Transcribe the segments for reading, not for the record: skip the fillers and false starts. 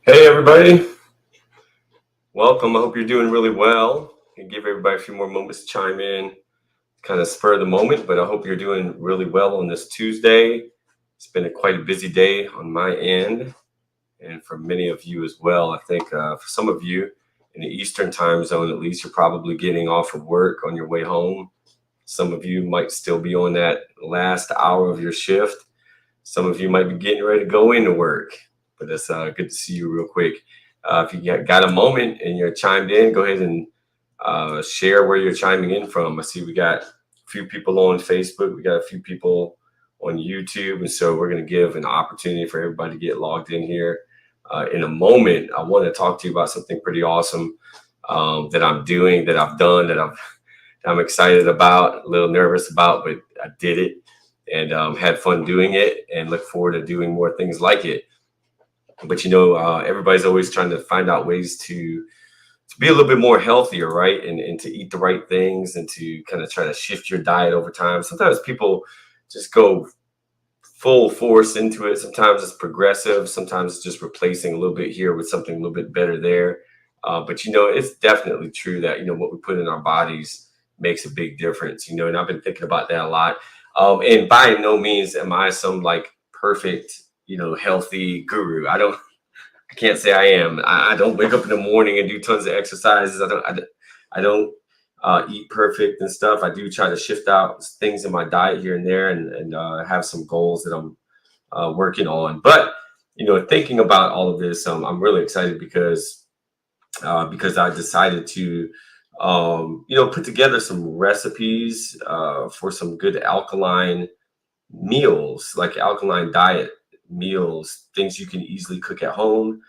Hey everybody, welcome. I hope you're doing really well. And give everybody a few more moments to chime in, kind of spur of the moment, but I hope you're doing really well on this Tuesday. It's been quite a busy day on my end, and for many of you as well. I think for some of you in the Eastern time zone, at least, you're probably getting off of work on your way home. Some of you might still be on that last hour of your shift. Some of you might be getting ready to go into work, but it's good to see you real quick. If you got a moment and you're chimed in, go ahead and share where you're chiming in from. I see we got a few people on Facebook. We got a few people on YouTube. And so we're going to give an opportunity for everybody to get logged in here. In a moment, I want to talk to you about something pretty awesome that I'm doing, that I've done, that I'm excited about, a little nervous about, but I did it and had fun doing it and look forward to doing more things like it. But everybody's always trying to find out ways to be a little bit more healthier, right? And to eat the right things and to kind of try to shift your diet over time. Sometimes people just go full force into it. Sometimes it's progressive. Sometimes it's just replacing a little bit here with something a little bit better there. But it's definitely true that what we put in our bodies makes a big difference. And I've been thinking about that a lot. And by no means am I some like perfect, healthy guru. I can't say I am. I don't wake up in the morning and do tons of exercises. I don't eat perfect and stuff. I do try to shift out things in my diet here and there, and have some goals that I'm working on. But thinking about all of this, I'm really excited because I decided to put together some recipes for some good alkaline meals, like alkaline diet meals, things you can easily cook at home.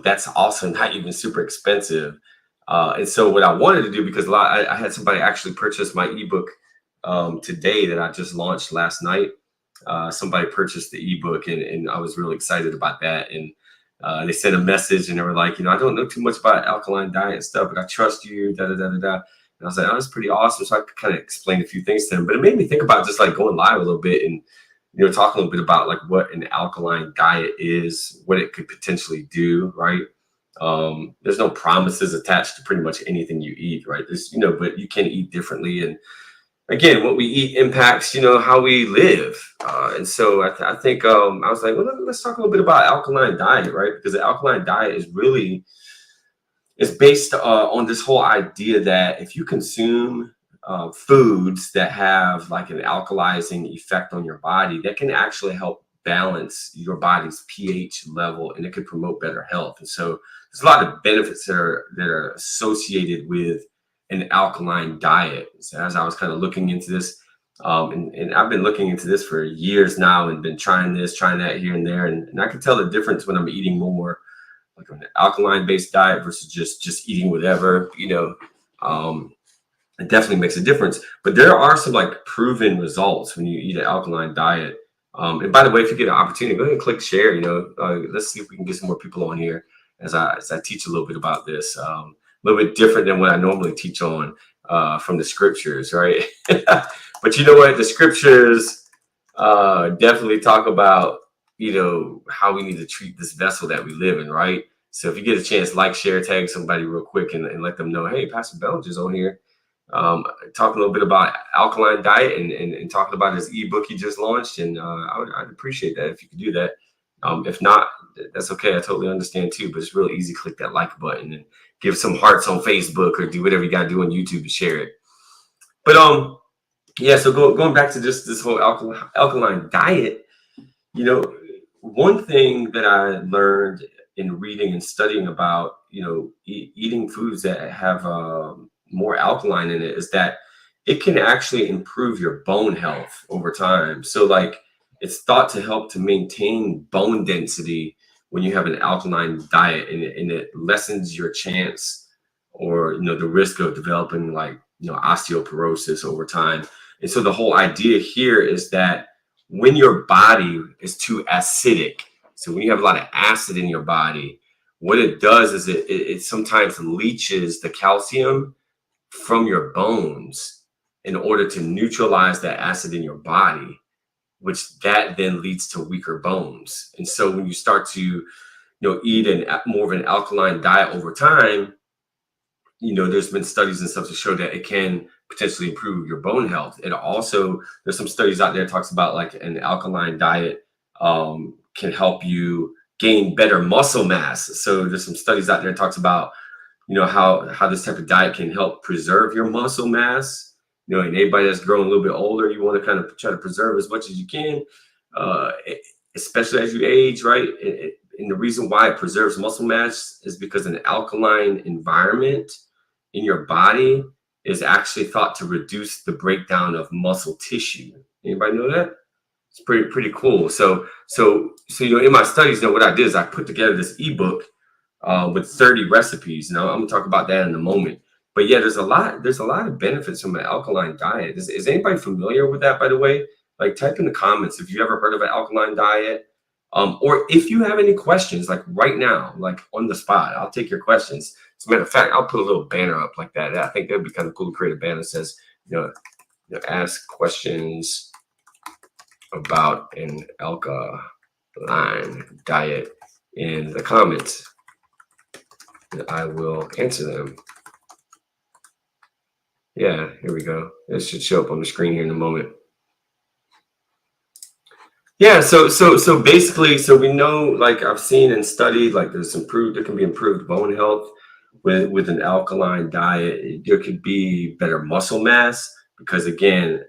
That's also not even super expensive. And so what I wanted to do, because I had somebody actually purchase my ebook today that I just launched last night. Somebody purchased the ebook, and I was really excited about that. And they sent a message and they were like, I don't know too much about alkaline diet and stuff, but I trust you, da da da da da. And I was like, oh, that's pretty awesome. So I could kind of explain a few things to them, but it made me think about just like going live a little bit and talk a little bit about like what an alkaline diet is, what it could potentially do, right? There's no promises attached to pretty much anything you eat, right? But you can eat differently, and again, what we eat impacts, how we live. And so I think I was like, well, let's talk a little bit about alkaline diet, right? Because the alkaline diet is based on this whole idea that if you consume foods that have like an alkalizing effect on your body, that can actually help balance your body's pH level, and it could promote better health. And so there's a lot of benefits that are associated with an alkaline diet. So as I was kind of looking into this, and I've been looking into this for years now, and been trying this, trying that here and there, and I can tell the difference when I'm eating more like an alkaline based diet versus just eating whatever. It definitely makes a difference. But there are some like proven results when you eat an alkaline diet. And by the way, if you get an opportunity, go ahead and click share. Let's see if we can get some more people on here as I teach a little bit about this. A little bit different than what I normally teach on from the scriptures, right? But you know what? The scriptures definitely talk about, how we need to treat this vessel that we live in, right? So if you get a chance, like, share, tag somebody real quick and let them know, hey, Pastor Bellinger's on here. Talking a little bit about alkaline diet and talking about his ebook he just launched. And I'd appreciate that if you could do that. If not, that's okay. I totally understand too, but it's really easy. Click that like button and give some hearts on Facebook, or do whatever you got to do on YouTube to share it. But yeah, so going back to just this whole alkaline diet, one thing that I learned in reading and studying about, eating foods that have more alkaline in it is that it can actually improve your bone health over time. So like it's thought to help to maintain bone density when you have an alkaline diet, and it lessens your chance or the risk of developing like osteoporosis over time. And so the whole idea here is that when your body is too acidic, so when you have a lot of acid in your body, what it does is it sometimes leaches the calcium from your bones in order to neutralize that acid in your body, which that then leads to weaker bones. And so when you start to eat more of an alkaline diet over time, there's been studies and stuff to show that it can potentially improve your bone health. And also there's some studies out there that talks about like an alkaline diet can help you gain better muscle mass. So there's some studies out there that talks about how this type of diet can help preserve your muscle mass. And anybody that's growing a little bit older, you want to kind of try to preserve as much as you can, especially as you age, right? And the reason why it preserves muscle mass is because an alkaline environment in your body is actually thought to reduce the breakdown of muscle tissue. Anybody know that? It's pretty cool. So in my studies, what I did is I put together this ebook with 30 recipes. I'm gonna talk about that in a moment. But yeah, there's a lot of benefits from an alkaline diet. Is anybody familiar with that, by the way? Like type in the comments if you ever heard of an alkaline diet. Or if you have any questions, like right now, like on the spot, I'll take your questions. As a matter of fact, I'll put a little banner up like that. I think that'd be kind of cool to create a banner that says, ask questions about an alkaline diet in the comments, and I will answer them. Yeah, here we go. It should show up on the screen here in a moment. Yeah, so basically, so we know, like I've seen and studied, like there can be improved bone health with an alkaline diet. There could be better muscle mass because again,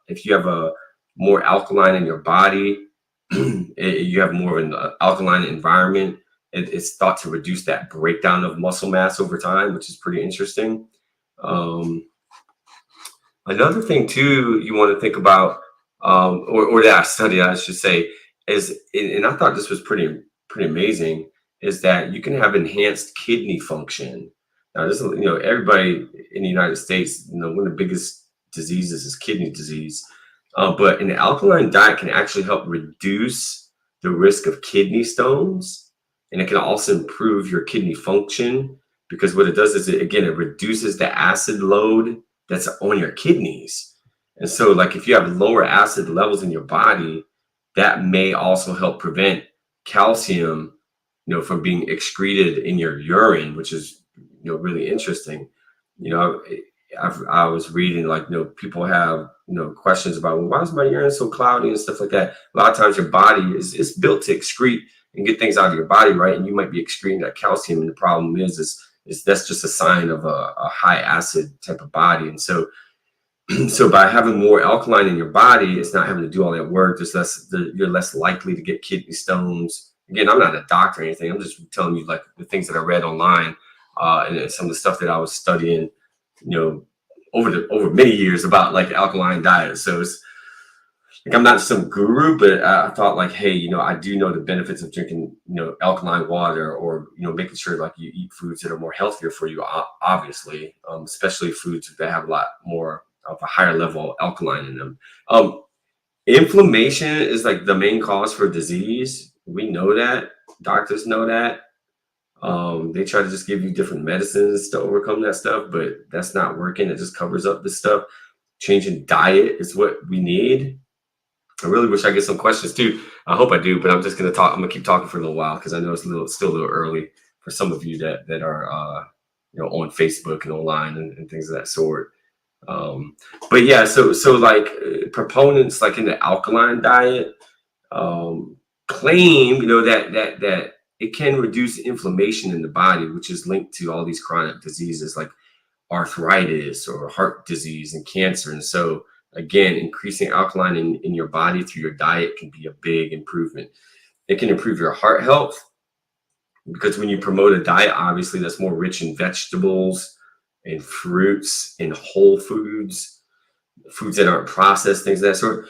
if you have a more alkaline in your body, you have more of an alkaline environment. It's thought to reduce that breakdown of muscle mass over time, which is pretty interesting. Another thing too you want to think about, or that I studied, I should say, is, and I thought this was pretty amazing, is that you can have enhanced kidney function. Now, this is, everybody in the United States, one of the biggest diseases is kidney disease, but an alkaline diet can actually help reduce the risk of kidney stones, and it can also improve your kidney function because what it does is, it reduces the acid load that's on your kidneys. And so, like, if you have lower acid levels in your body, that may also help prevent calcium, from being excreted in your urine, which is, really interesting. I was reading, like, people have, questions about, well, why is my urine so cloudy and stuff like that. A lot of times your body is built to excrete and get things out of your body, right? And you might be excreting that calcium. And the problem is that's just a sign of a high acid type of body. And so by having more alkaline in your body, it's not having to do all that work. You're less likely to get kidney stones. Again, I'm not a doctor or anything. I'm just telling you, like, the things that I read online, and some of the stuff that I was studying, over many years about, like, alkaline diet. So it's like, I'm not some guru, but I thought, like, hey, I do know the benefits of drinking, alkaline water, or, making sure, like, you eat foods that are more healthier for you, obviously, especially foods that have a lot more of a higher level of alkaline in them. Inflammation is, like, the main cause for disease. We know that. Doctors know that. They try to just give you different medicines to overcome that stuff, but that's not working. It just covers up this stuff. Changing diet is what we need. I really wish I get some questions too. I hope I do, but I'm just going to talk. I'm going to keep talking for a little while because I know it's still a little early for some of you that are, on Facebook and online and things of that sort. But yeah, so like, proponents, like, in the alkaline diet, claim, that it can reduce inflammation in the body, which is linked to all these chronic diseases like arthritis or heart disease and cancer. And so, again, increasing alkaline in your body through your diet can be a big improvement. It can improve your heart health because when you promote a diet, obviously, that's more rich in vegetables and fruits and whole foods that aren't processed, things of that sort.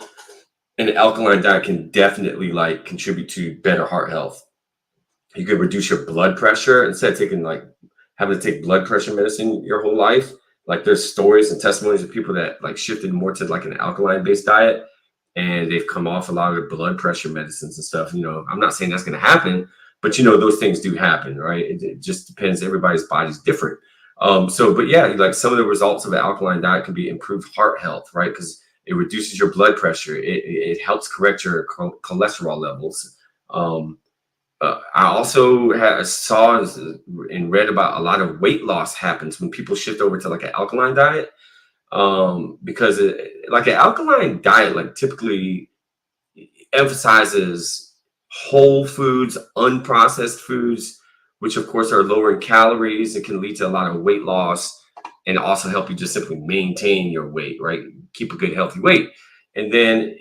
And an alkaline diet can definitely, like, contribute to better heart health. You could reduce your blood pressure instead of having to take blood pressure medicine your whole life. Like, there's stories and testimonies of people that, like, shifted more to, like, an alkaline based diet, and they've come off a lot of their blood pressure medicines and stuff. I'm not saying that's going to happen, but those things do happen, right? It just depends. Everybody's body's different. But yeah, like, some of the results of an alkaline diet can be improved heart health, right? Because it reduces your blood pressure. It helps correct your cholesterol levels. I also saw and read about a lot of weight loss happens when people shift over to, like, an alkaline diet, because like, an alkaline diet, like, typically emphasizes whole foods, unprocessed foods, which of course are lower in calories. It can lead to a lot of weight loss and also help you just simply maintain your weight, right? Keep a good, healthy weight. And then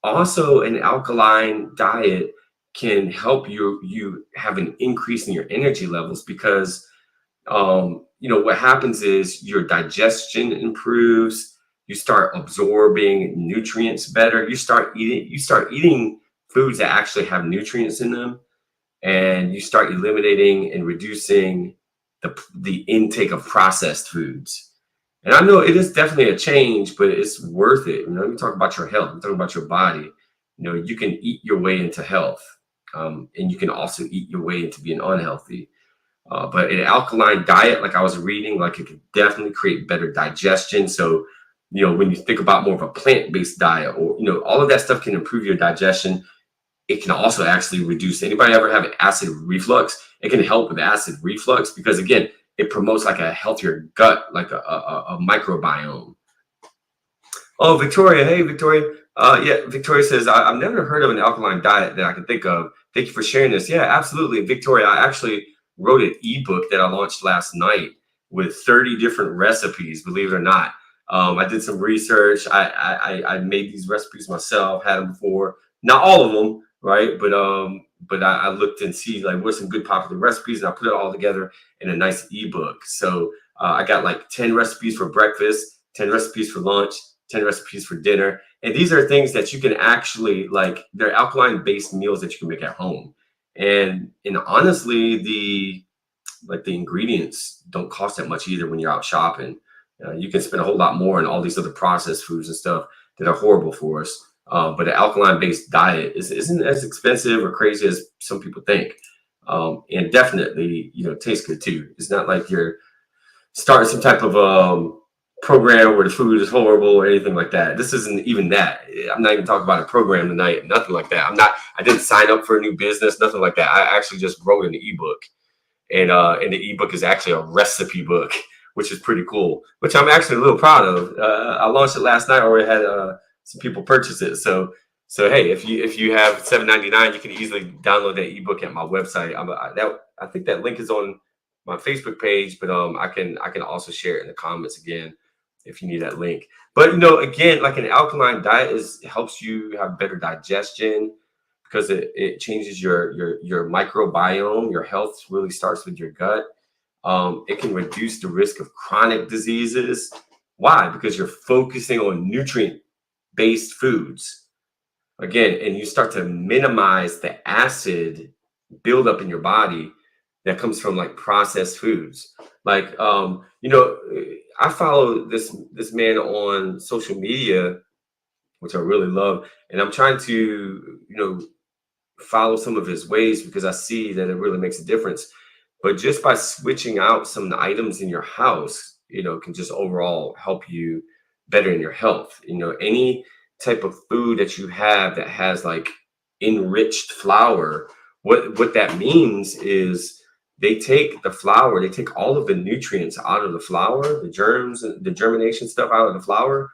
also, an alkaline diet can help you have an increase in your energy levels because, what happens is your digestion improves. You start absorbing nutrients better. You start eating foods that actually have nutrients in them, and you start eliminating and reducing the intake of processed foods. And I know it is definitely a change, but it's worth it. We talk about your health, we talk about your body. You can eat your way into health, and you can also eat your way into being unhealthy. But an alkaline diet, like I was reading, like it could definitely create better digestion. So, when you think about more of a plant-based diet, or all of that stuff can improve your digestion. It can also actually reduce. Anybody ever have acid reflux? It can help with acid reflux because again, it promotes like a healthier gut, like a microbiome. Oh, Victoria. Hey, Victoria. Yeah, Victoria says, I've never heard of an alkaline diet that I can think of. Thank you for sharing this. Yeah, absolutely. Victoria, I actually wrote an ebook that I launched last night with 30 different recipes, believe it or not. I did some research. I made these recipes myself, had them before. Not all of them, right? But I looked and see like what's some good popular recipes, and I put it all together in a nice ebook. So I got like 10 recipes for breakfast, 10 recipes for lunch, 10 recipes for dinner. And these are things that you can actually like, they're alkaline based meals that you can make at home. And honestly, the ingredients don't cost that much either when you're out shopping. You can spend a whole lot more on all these other processed foods and stuff that are horrible for us. But an alkaline based diet isn't as expensive or crazy as some people think. And definitely, tastes good too. It's not like you're starting some type of program where the food is horrible or anything like that. This isn't even that. I'm not even talking about a program tonight, nothing like that. I didn't sign up for a new business, nothing like that. I actually just wrote an ebook. And the ebook is actually a recipe book, which is pretty cool, which I'm actually a little proud of. I launched it last night, already had some people purchase it. So hey, if you have $7.99, you can easily download that ebook at my website. I think that link is on my Facebook page, but I can also share it in the comments again if you need that link. But again, like an alkaline diet helps you have better digestion because it changes your microbiome. Your health really starts with your gut. It can reduce the risk of chronic diseases. Why? Because you're focusing on nutrient-based foods. Again, and you start to minimize the acid buildup in your body that comes from like processed foods. Like I follow this man on social media, which I really love, and I'm trying to, follow some of his ways because I see that it really makes a difference. But just by switching out some items in your house, can just overall help you better in your health. Any type of food that you have that has like enriched flour, what that means is they take the flour, they take all of the nutrients out of the flour, the germs, the germination stuff out of the flour,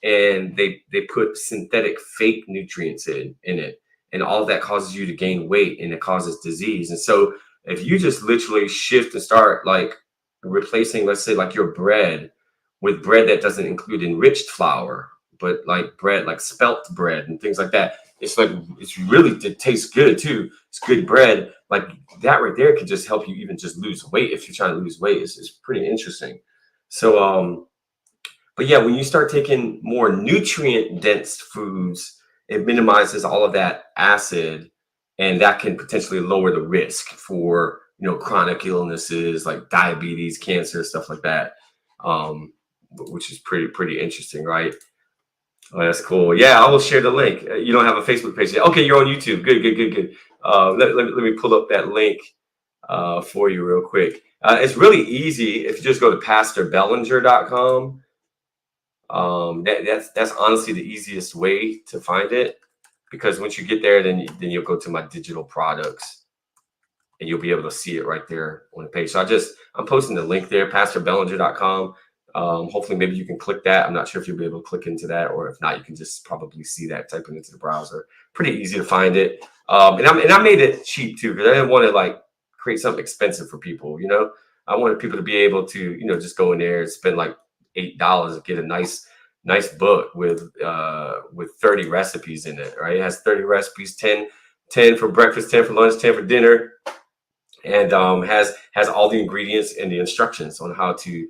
and they put synthetic fake nutrients in it, and all that causes you to gain weight and it causes disease. And so if you just literally shift and start like replacing, let's say, like your bread with bread that doesn't include enriched flour, but like bread like spelt bread and things like that, it tastes good too. It's good bread. Like that right there could just help you even just lose weight if you're trying to lose weight. It's pretty interesting. So but yeah, when you start taking more nutrient dense foods, it minimizes all of that acid, and that can potentially lower the risk for chronic illnesses like diabetes, cancer, stuff like that. Which is pretty interesting, right? Oh, that's cool. Yeah, I will share the link. You don't have a Facebook page yet. Okay, you're on YouTube. Good. Let me pull up that link for you real quick. It's really easy if you just go to pastorbellinger.com. That's honestly the easiest way to find it, because once you get there, then you'll go to my digital products and you'll be able to see it right there on the page. So I'm posting the link there, pastorbellinger.com. Hopefully maybe you can click that. I'm not sure if you'll be able to click into that, or if not, you can just probably see that, type it into the browser. Pretty easy to find it. And I made it cheap too, because I didn't want to like create something expensive for people. I wanted people to be able to, just go in there and spend like $8 and get a nice book with 30 recipes in it, right? It has 30 recipes, 10 for breakfast, 10 for lunch, 10 for dinner, and has all the ingredients and the instructions on how to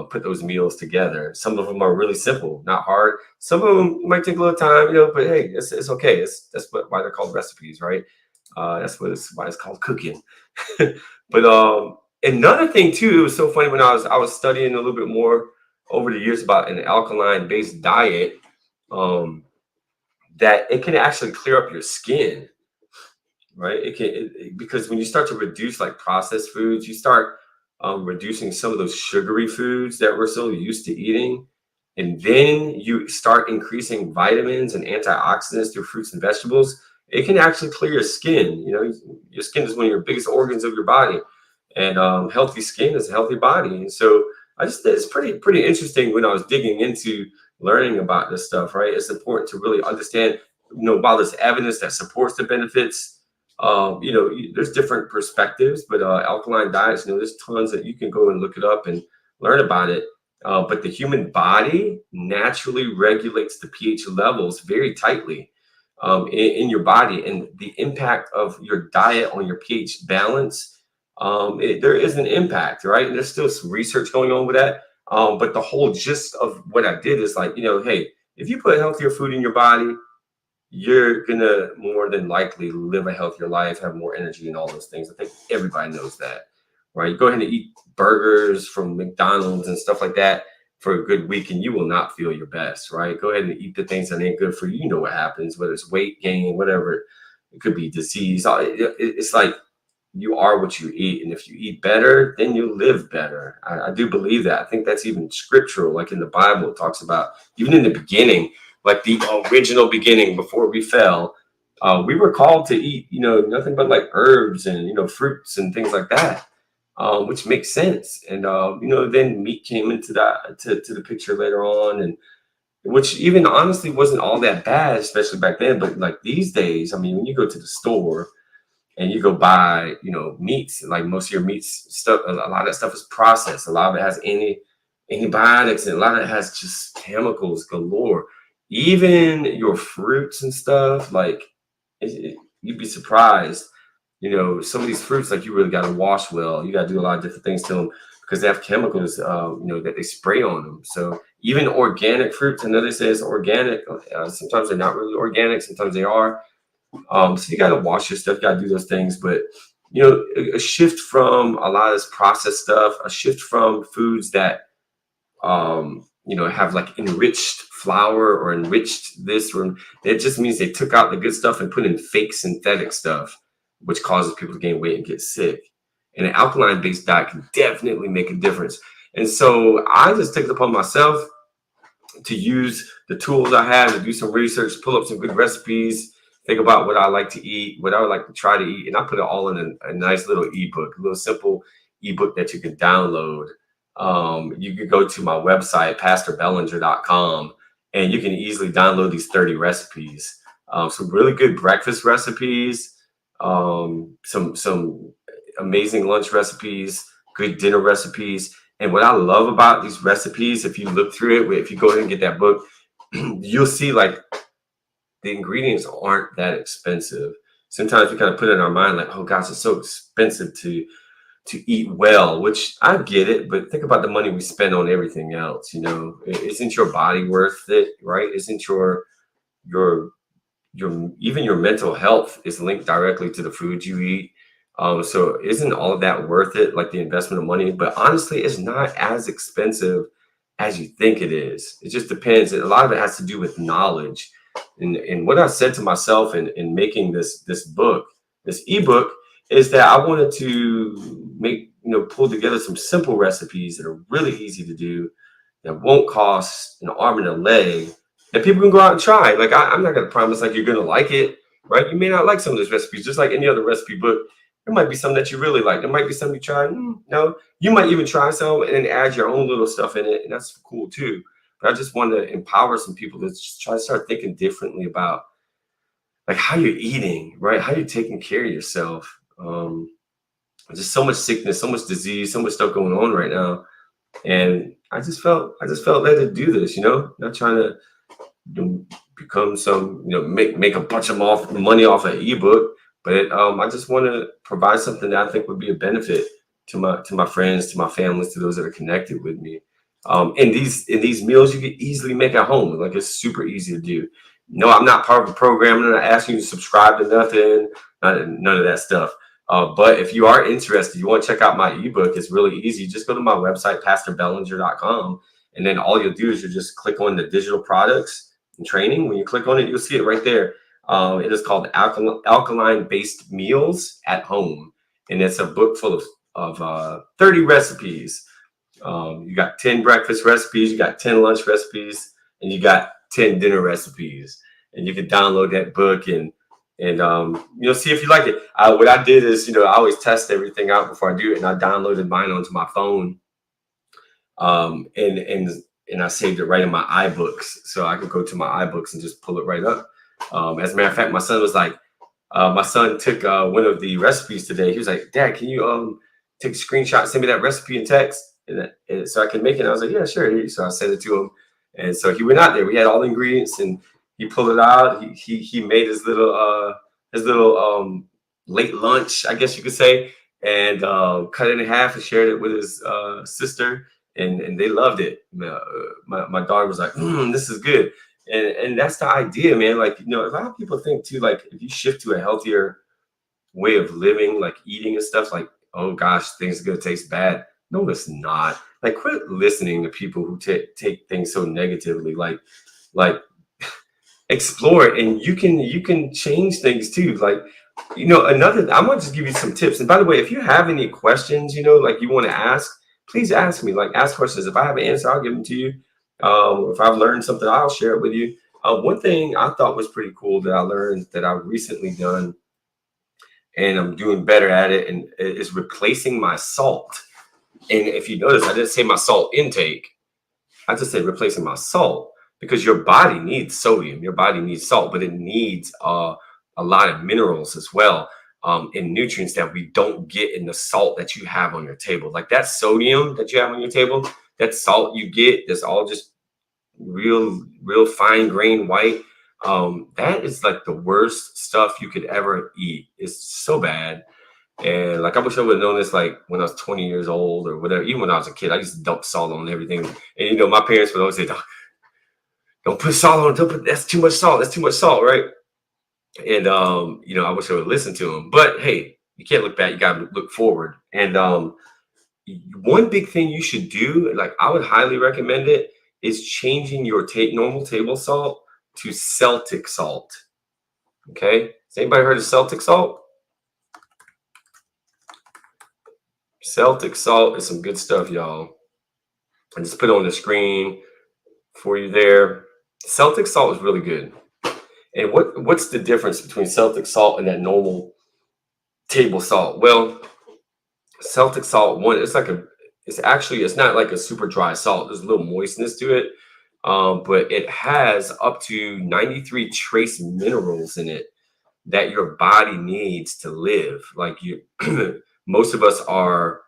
put those meals together. Some of them are really simple, not hard. Some of them might take a little time, but hey, it's okay. That's why they're called recipes, right? That's why it's called cooking. But another thing too, it was so funny when I was studying a little bit more over the years about an alkaline based diet. that it can actually clear up your skin, right? Because when you start to reduce like processed foods, you start reducing some of those sugary foods that we're so used to eating, and then you start increasing vitamins and antioxidants through fruits and vegetables. It can actually clear your skin. Your skin is one of your biggest organs of your body, and healthy skin is a healthy body. And so it's pretty interesting when I was digging into learning about this stuff. Right, it's important to really understand. While there's evidence that supports the benefits, there's different perspectives, but alkaline diets, there's tons that you can go and look it up and learn about it. But the human body naturally regulates the pH levels very tightly in your body, and the impact of your diet on your pH balance, there is an impact, right? And there's still some research going on with that. But the whole gist of what I did is like, hey, if you put healthier food in your body, you're gonna more than likely live a healthier life, have more energy, and all those things. I think everybody knows that, right? You go ahead and eat burgers from McDonald's and stuff like that for a good week, and you will not feel your best, right? Go ahead and eat the things that ain't good for you. You know what happens, whether it's weight gain, whatever. It could be disease. It's like you are what you eat, and if you eat better, then you live better. I do believe that. I think that's even scriptural. Like in the Bible, it talks about even in the beginning, like the original beginning before we fell, we were called to eat, nothing but like herbs and fruits and things like that, which makes sense. And then meat came into that to the picture later on, and which even honestly wasn't all that bad, especially back then. But like these days, I mean, when you go to the store and you go buy, meats, like most of your meats stuff, a lot of that stuff is processed. A lot of it has antibiotics, and a lot of it has just chemicals galore. Even your fruits and stuff, like you'd be surprised. Some of these fruits, like you really got to wash well. You got to do a lot of different things to them because they have chemicals, that they spray on them. So even organic fruits, I know they say it's organic. Sometimes they're not really organic. Sometimes they are. So you got to wash your stuff, you got to do those things. But, a shift from a lot of this processed stuff, a shift from foods that, have like enriched flour or enriched this, or it just means they took out the good stuff and put in fake synthetic stuff, which causes people to gain weight and get sick. And an alkaline based diet can definitely make a difference. And so I just took it upon myself to use the tools I have to do some research, pull up some good recipes, think about what I like to eat, what I would like to try to eat, and I put it all in a nice little ebook, a little simple ebook that you can download. You can go to my website, pastorbellinger.com, and you can easily download these 30 recipes. Some really good breakfast recipes, some amazing lunch recipes, good dinner recipes. And what I love about these recipes, if you look through it, if you go ahead and get that book, you'll see like the ingredients aren't that expensive. Sometimes we kind of put it in our mind like, oh gosh, it's so expensive to eat well, which I get it, but think about the money we spend on everything else. Isn't your body worth it, right? Isn't your even your mental health is linked directly to the food you eat. So isn't all of that worth it, like the investment of money? But honestly, it's not as expensive as you think it is. It just depends. A lot of it has to do with knowledge. And what I said to myself in making this book, this ebook, is that I wanted to make, pull together some simple recipes that are really easy to do, that won't cost an arm and a leg, that people can go out and try. Like I'm not gonna promise like you're gonna like it, right? You may not like some of those recipes, just like any other recipe book. There might be some that you really like. There might be some you try. No, you might even try some and then add your own little stuff in it, and that's cool too. But I just want to empower some people to just try to start thinking differently about like how you're eating, right? How you're taking care of yourself. Just so much sickness, so much disease, so much stuff going on right now. And I just felt led to do this, not trying to become some, make a bunch of money off an ebook, but I just want to provide something that I think would be a benefit to my friends, to my families, to those that are connected with me. And these meals you can easily make at home. Like it's super easy to do. No, I'm not part of a program. I'm not asking you to subscribe to nothing, none of that stuff. But if you are interested, you want to check out my ebook, it's really easy. Just go to my website, pastorbellinger.com. And then all you'll do is you just click on the digital products training. When you click on it, you'll see it right there. It is called Alkaline Based Meals at Home, and it's a book full of 30 recipes. You got 10 breakfast recipes, you got 10 lunch recipes, and you got 10 dinner recipes. And you can download that book and see if you like it. What I did is, I always test everything out before I do it, and I downloaded mine onto my phone, and I saved it right in my iBooks, so I could go to my iBooks and just pull it right up. As a matter of fact, my son took one of the recipes today. He was like, "Dad, can you take a screenshot, send me that recipe in text, and so I can make it?" And I was like, "Yeah, sure." So I sent it to him, and so he went out there. We had all the ingredients, and he pulled it out. He made his little late lunch, I guess you could say, and cut it in half and shared it with his sister, and they loved it. My daughter was like, "This is good." And that's the idea, man. Like, a lot of people think too, like, if you shift to a healthier way of living, like eating and stuff, like, oh gosh, things are gonna taste bad. No, it's not. Like, quit listening to people who take things so negatively. Like explore it, and you can change things too. Like, another, I'm gonna just give you some tips. And by the way, if you have any questions, like you want to ask, please ask me. Like, ask questions. If I have an answer, I'll give them to you. If I've learned something, I'll share it with you. One thing I thought was pretty cool that I learned that I've recently done, and I'm doing better at it, and it is replacing my salt. And if you notice, I didn't say my salt intake. I just said replacing my salt, because your body needs sodium, your body needs salt, but it needs a lot of minerals as well, and nutrients that we don't get in the salt that you have on your table. Like that sodium that you have on your table, that salt you get, that's all just real fine grain white. That is like the worst stuff you could ever eat. It's so bad. And like, I wish I would have known this like when I was 20 years old or whatever. Even when I was a kid, I used to dump salt on everything. And my parents would always say, "Don't put salt on. Don't put, that's too much salt. That's too much salt," right? And I wish I would listen to them. But hey, you can't look back. You got to look forward. And one big thing you should do, like I would highly recommend it, is changing your normal table salt to Celtic salt. Okay, has anybody heard of Celtic salt? Celtic salt is some good stuff, y'all. I just put it on the screen for you there. Celtic salt is really good. And what's the difference between Celtic salt and that normal table salt? Well, Celtic salt, one, it's not like a super dry salt. There's a little moistness to it, but it has up to 93 trace minerals in it that your body needs to live. Like most of us are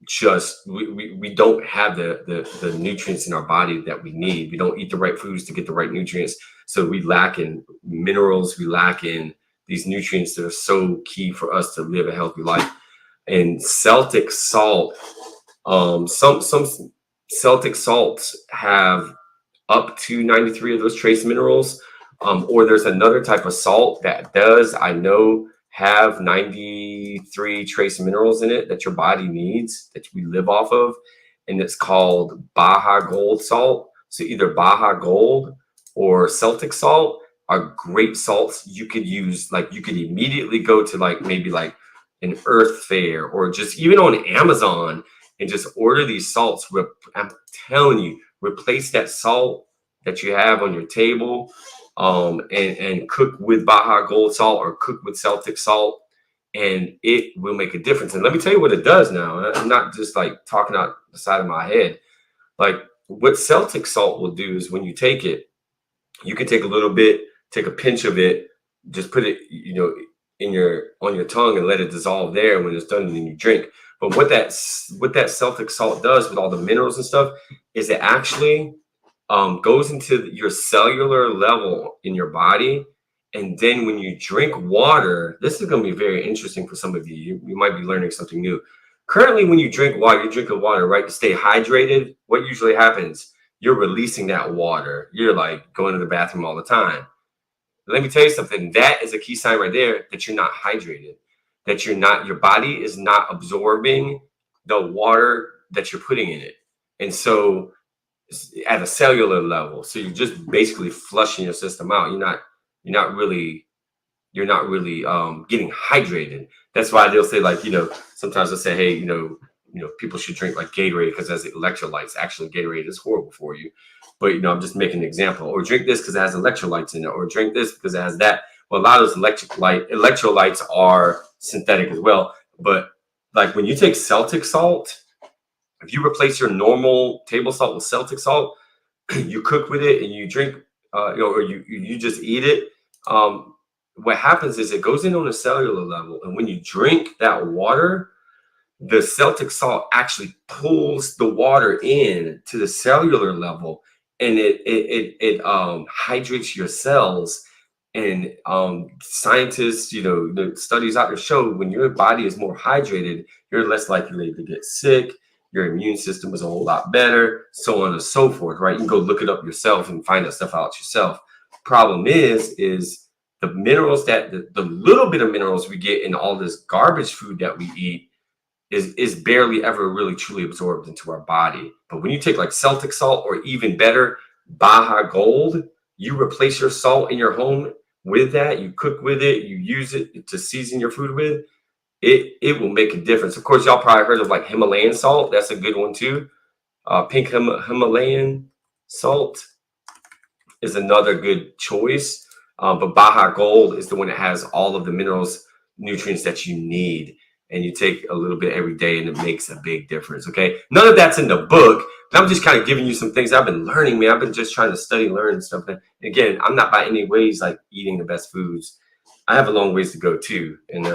just we don't have the nutrients in our body that we need. We don't eat the right foods to get the right nutrients, so we lack in minerals. We lack in these nutrients that are so key for us to live a healthy life. And Celtic salt, some Celtic salts have up to 93 of those trace minerals, or there's another type of salt that does, I know, have 93 trace minerals in it that your body needs, that we live off of, and it's called Baja Gold salt. So either Baja Gold or Celtic salt are great salts you could use. Like, you could immediately go to like maybe like an Earth Fair or just even on Amazon and just order these salts. I'm telling you, replace that salt that you have on your table, and cook with Baja Gold salt or cook with Celtic salt, and it will make a difference. And let me tell you what it does now. I'm not just like talking out the side of my head. Like, what Celtic salt will do is when you take it, you can take a little bit, take a pinch of it, just put it, on your tongue and let it dissolve there. And when it's done, then you drink. But what that Celtic salt does with all the minerals and stuff is it actually goes into your cellular level in your body. And then when you drink water, this is going to be very interesting for some of you. You might be learning something new. Currently, when you drink water, you're drinking water, right, to stay hydrated. What usually happens? You're releasing that water. You're like going to the bathroom all the time. Let me tell you something. That is a key sign right there that you're not hydrated, that your body is not absorbing the water that you're putting in it. And so at a cellular level. So you're just basically flushing your system out. You're not really getting hydrated. That's why they'll say, like, sometimes they'll say, hey, people should drink like Gatorade because it has electrolytes. Actually, Gatorade is horrible for you. But I'm just making an example. Or drink this because it has electrolytes in it, or drink this because it has that. Well, a lot of those electrolytes are synthetic as well. But like when you take Celtic salt, if you replace your normal table salt with Celtic salt, you cook with it and you drink, or you just eat it. What happens is it goes in on a cellular level, and when you drink that water, the Celtic salt actually pulls the water in to the cellular level, and it hydrates your cells. And scientists, the studies out there show when your body is more hydrated, you're less likely to get sick. Your immune system is a whole lot better, so on and so forth, right? You can go look it up yourself and find that stuff out yourself. Problem is the minerals that the little bit of minerals we get in all this garbage food that we eat is barely ever really truly absorbed into our body. But when you take like Celtic salt, or even better, Baja Gold, you replace your salt in your home with that, you cook with it, you use it to season your food with, it will make a difference. Of course, y'all probably heard of like Himalayan salt. That's a good one too. Pink Himalayan salt is another good choice. But Baja Gold is the one that has all of the minerals, nutrients that you need. And you take a little bit every day, and it makes a big difference. Okay. None of that's in the book. I'm just kind of giving you some things I've been learning, man. I've been just trying to study, learn, and stuff. And again, I'm not by any ways like eating the best foods. I have a long ways to go too. And,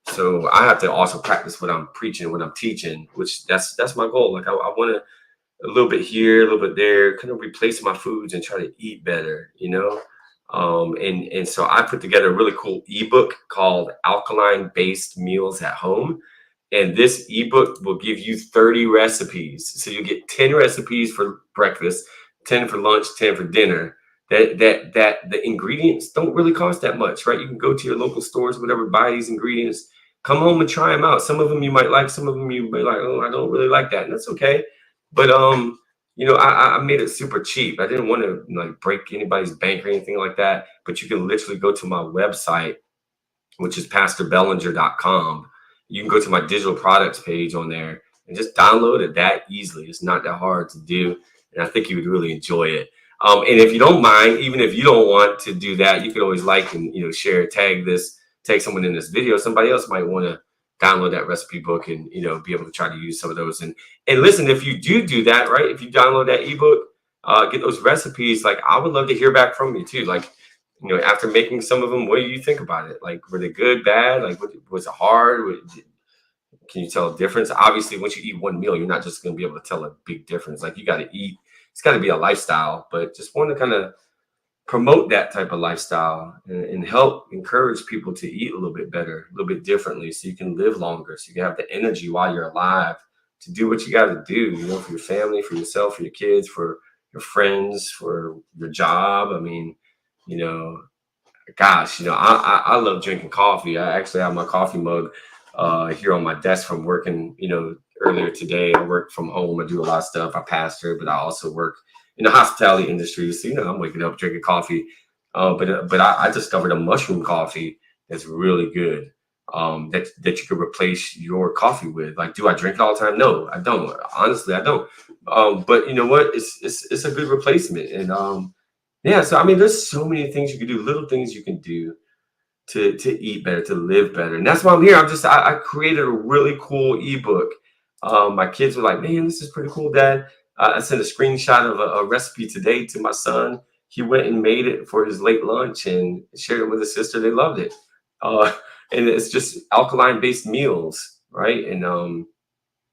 so I have to also practice what I'm preaching, what I'm teaching, which that's my goal. Like I want to, a little bit here, a little bit there, kind of replace my foods and try to eat better, and so I put together a really cool ebook called Alkaline Based Meals at Home. And this ebook will give you 30 recipes. So you get 10 recipes for breakfast, 10 for lunch, 10 for dinner. That the ingredients don't really cost that much, right? You can go to your local stores, whatever, buy these ingredients, come home and try them out. Some of them you might like, some of them you might like, oh, I don't really like that. And that's okay. But I made it super cheap. I didn't want to like break anybody's bank or anything like that. But you can literally go to my website, which is pastorbellinger.com. You can go to my digital products page on there and just download it that easily. It's not that hard to do. And I think you would really enjoy it. And if you don't mind, even if you don't want to do that, you could always like and share, tag someone in this video. Somebody else might want to download that recipe book and be able to try to use some of those. And listen, if you do that, right, if you download that ebook, get those recipes, like I would love to hear back from you too. Like, after making some of them, what do you think about it? Like, were they good, bad? Like, was it hard? Can you tell a difference? Obviously, once you eat one meal, you're not just going to be able to tell a big difference. Like, you got to eat. It's got to be a lifestyle. But just want to kind of promote that type of lifestyle and help encourage people to eat a little bit better, a little bit differently, so you can live longer, so you can have the energy while you're alive to do what you got to do, for your family, for yourself, for your kids, for your friends, for your job. I mean, gosh, I love drinking coffee. I actually have my coffee mug here on my desk from working, earlier today. I work from home. I do a lot of stuff. I pastor, but I also work in the hospitality industry. So, I'm waking up drinking coffee. But I discovered a mushroom coffee that's really good. That you could replace your coffee with. Like, do I drink it all the time? No, I don't. Honestly, I don't. But you know what? It's a good replacement. And yeah, so I mean, there's so many things you can do, little things you can do to eat better, to live better. And that's why I'm here. I created a really cool ebook. My kids were like, man, this is pretty cool, Dad. I sent a screenshot of a recipe today to my son. He went and made it for his late lunch and shared it with his sister. They loved it. And it's just alkaline based meals, right? And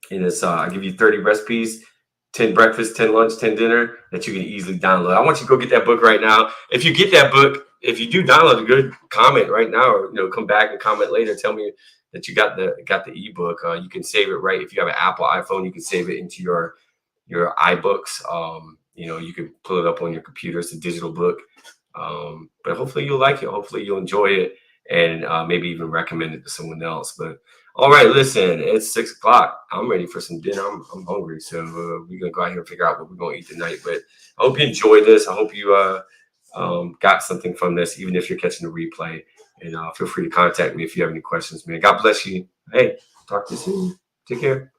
it's I give you 30 recipes, 10 breakfast, 10 lunch, 10 dinner that you can easily download. I want you to go get that book right now. If you get that book, if you do download a good comment right now, or come back and comment later, tell me that you got the ebook. You can save it, right? If you have an Apple iPhone, you can save it into your iBooks. You can pull it up on your computer. It's a digital book. But hopefully you'll like it. Hopefully you'll enjoy it, and maybe even recommend it to someone else. But All right, listen, it's 6 o'clock. I'm ready for some dinner. I'm hungry, so we're gonna go out here and figure out what we're gonna eat tonight. But I hope you enjoyed this. I hope you got something from this, even if you're catching the replay. And feel free to contact me if you have any questions, man. God bless you. Hey, talk to you soon. Take care.